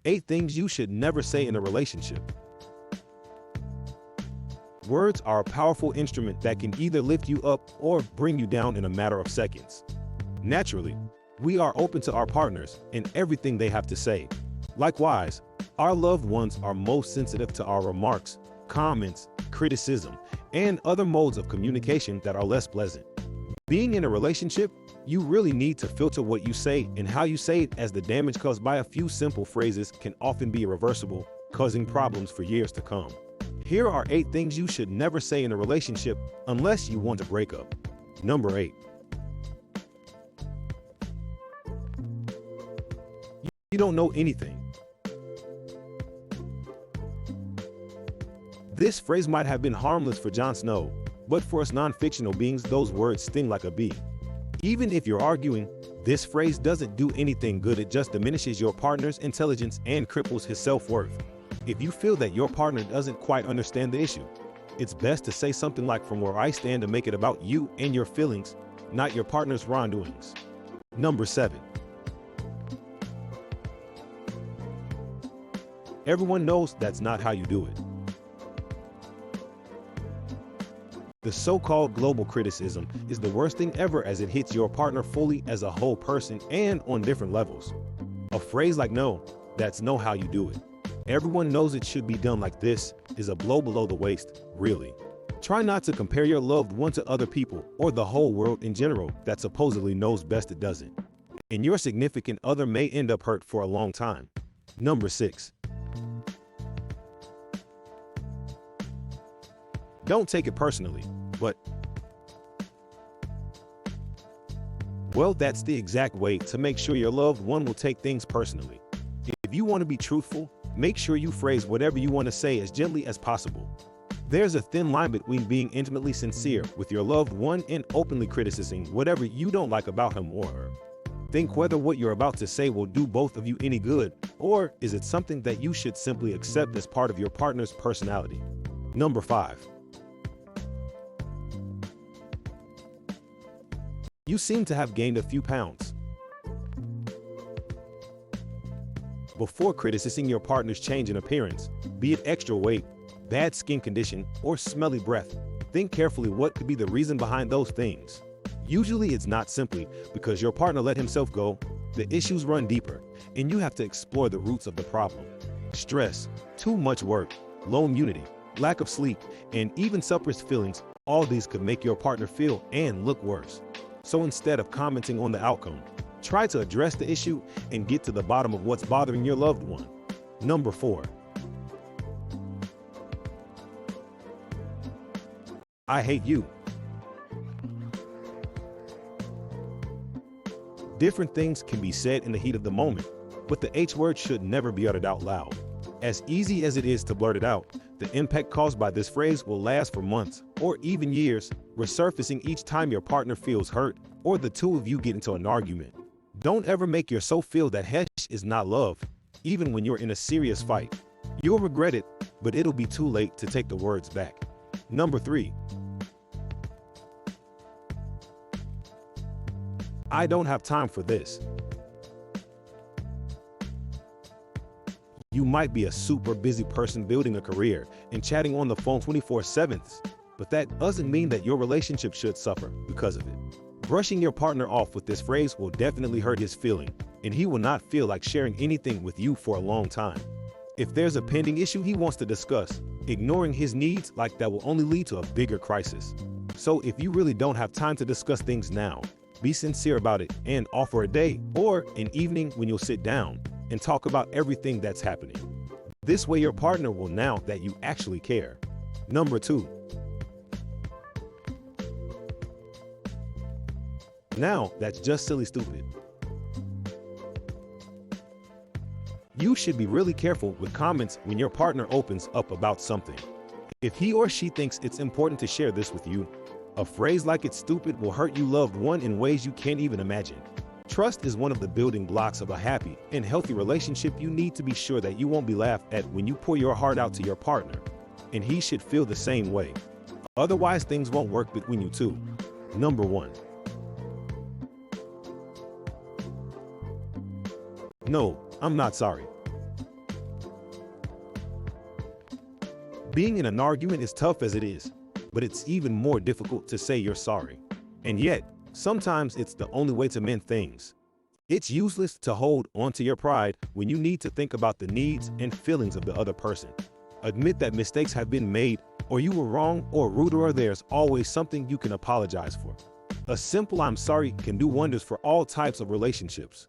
8 things you should never say in a relationship. Words are a powerful instrument that can either lift you up or bring you down in a matter of seconds. Naturally, we are open to our partners and everything they have to say. Likewise, our loved ones are most sensitive to our remarks, comments, criticism, and other modes of communication that are less pleasant. Being in a relationship, you really need to filter what you say and how you say it, as the damage caused by a few simple phrases can often be irreversible, causing problems for years to come. Here are 8 things you should never say in a relationship unless you want to break up. Number 8. You don't know anything. This phrase might have been harmless for Jon Snow, but for us non-fictional beings, those words sting like a bee. Even if you're arguing, this phrase doesn't do anything good. It just diminishes your partner's intelligence and cripples his self-worth. If you feel that your partner doesn't quite understand the issue, it's best to say something like, "From where I stand," to make it about you and your feelings, not your partner's wrongdoings. Number 7. Everyone knows that's not how you do it. The so-called global criticism is the worst thing ever, as it hits your partner fully as a whole person and on different levels. A phrase like "no, that's no how you do it. Everyone knows it should be done like this" is a blow below the waist, really. Try not to compare your loved one to other people or the whole world in general that supposedly knows best it doesn't. And your significant other may end up hurt for a long time. Number 6. Don't take it personally, but well, that's the exact way to make sure your loved one will take things personally. If you want to be truthful, make sure you phrase whatever you want to say as gently as possible. There's a thin line between being intimately sincere with your loved one and openly criticizing whatever you don't like about him or her. Think whether what you're about to say will do both of you any good, or is it something that you should simply accept as part of your partner's personality. Number 5. You seem to have gained a few pounds. Before criticizing your partner's change in appearance, be it extra weight, bad skin condition, or smelly breath, think carefully what could be the reason behind those things. Usually it's not simply because your partner let himself go. The issues run deeper, and you have to explore the roots of the problem. Stress, too much work, low immunity, lack of sleep, and even suppressed feelings, all these could make your partner feel and look worse. So instead of commenting on the outcome, try to address the issue and get to the bottom of what's bothering your loved one. Number 4. I hate you. Different things can be said in the heat of the moment, but the H word should never be uttered out loud. As easy as it is to blurt it out, the impact caused by this phrase will last for months or even years, resurfacing each time your partner feels hurt or the two of you get into an argument. Don't ever make yourself feel that hesh is not love, even when you're in a serious fight. You'll regret it, but it'll be too late to take the words back. Number 3. I don't have time for this. You might be a super busy person building a career and chatting on the phone 24/7, but that doesn't mean that your relationship should suffer because of it. Brushing your partner off with this phrase will definitely hurt his feeling, and he will not feel like sharing anything with you for a long time. If there's a pending issue he wants to discuss, ignoring his needs like that will only lead to a bigger crisis. So if you really don't have time to discuss things now, be sincere about it and offer a day or an evening when you'll sit down and talk about everything that's happening. This way your partner will know that you actually care. Number 2. Now that's just silly stupid. You should be really careful with comments when your partner opens up about something. If he or she thinks it's important to share this with you, a phrase like "it's stupid" will hurt your loved one in ways you can't even imagine. Trust is one of the building blocks of a happy and healthy relationship. You need to be sure that you won't be laughed at when you pour your heart out to your partner, and he should feel the same way. Otherwise, things won't work between you two. Number 1. No, I'm not sorry. Being in an argument is tough as it is, but it's even more difficult to say you're sorry. And yet, sometimes it's the only way to mend things. It's useless to hold onto your pride when you need to think about the needs and feelings of the other person. Admit that mistakes have been made, or you were wrong or rude, or there's always something you can apologize for. A simple "I'm sorry" can do wonders for all types of relationships.